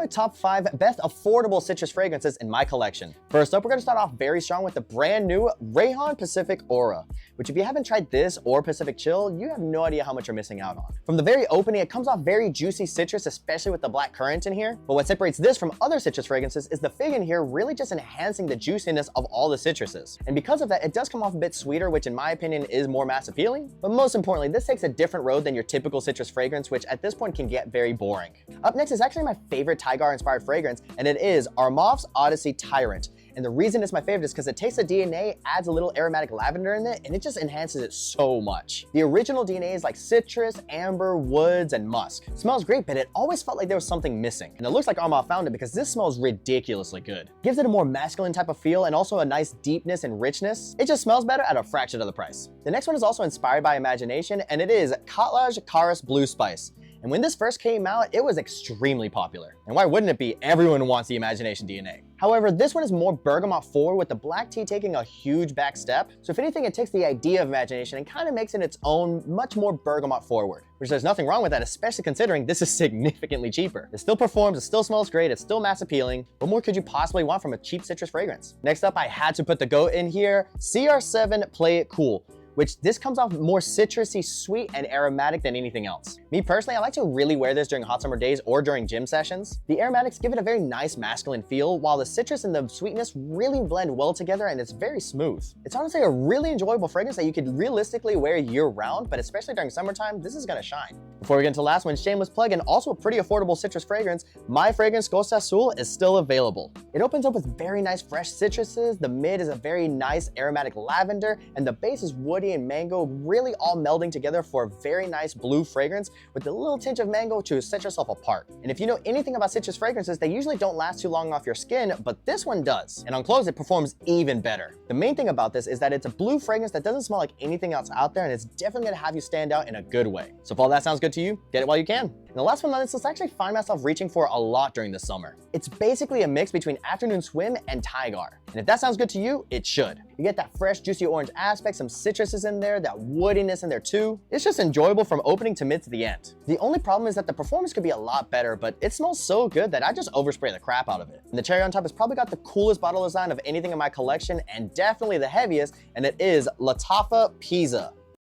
my top 5 best affordable citrus fragrances in my collection. First up, we're going to start off very strong with the brand new Rayhon Pacific Aura, which if you haven't tried this or Pacific Chill, you have no idea how much you're missing out on. From the very opening, it comes off very juicy citrus, especially with the black currant in here. But what separates this from other citrus fragrances is the fig in here really just enhancing the juiciness of all the citruses. And because of that, it does come off a bit sweeter, which in my opinion is more mass appealing. But most importantly, this takes a different road than your typical citrus fragrance, which at this point can get very boring. Up next is actually my favorite Tigar inspired fragrance, and it is Armaf's Odyssey Tyrant. And the reason it's my favorite is because it takes the DNA, adds a little aromatic lavender in it, and it just enhances it so much. The original DNA is like citrus, amber, woods, and musk. It smells great, but it always felt like there was something missing. And it looks like Arma found it because this smells ridiculously good. Gives it a more masculine type of feel and also a nice deepness and richness. It just smells better at a fraction of the price. The next one is also inspired by imagination, and it is Khadlaj Carus Blue Spice. And when this first came out, it was extremely popular. And why wouldn't it be? Everyone wants the imagination DNA. However, this one is more bergamot forward, with the black tea taking a huge back step. So if anything, it takes the idea of imagination and kind of makes it its own, much more bergamot forward. Which there's nothing wrong with that, especially considering this is significantly cheaper. It still performs, it still smells great, it's still mass appealing. What more could you possibly want from a cheap citrus fragrance? Next up, I had to put the GOAT in here, CR7 Play It Cool, which this comes off more citrusy, sweet, and aromatic than anything else. Me personally, I like to really wear this during hot summer days or during gym sessions. The aromatics give it a very nice masculine feel, while the citrus and the sweetness really blend well together, and it's very smooth. It's honestly a really enjoyable fragrance that you could realistically wear year-round, but especially during summertime, this is gonna shine. Before we get into the last one, shameless plug, and also a pretty affordable citrus fragrance, my fragrance Costa Azul is still available. It opens up with very nice fresh citruses, the mid is a very nice aromatic lavender, and the base is woody and mango, really all melding together for a very nice blue fragrance with a little tinge of mango to set yourself apart. And if you know anything about citrus fragrances, they usually don't last too long off your skin, but this one does. And on clothes, it performs even better. The main thing about this is that it's a blue fragrance that doesn't smell like anything else out there, and it's definitely gonna have you stand out in a good way. So if all that sounds good to you, get it while you can. And the last one on this list I actually find myself reaching for a lot during the summer. It's basically a mix between Afternoon Swim and Tigar. And if that sounds good to you, it should. You get that fresh, juicy orange aspect, some citruses in there, that woodiness in there too. It's just enjoyable from opening to mid to the end. The only problem is that the performance could be a lot better, but it smells so good that I just overspray the crap out of it. And the cherry on top has probably got the coolest bottle design of anything in my collection, and definitely the heaviest, and it is Lattafa Pisa.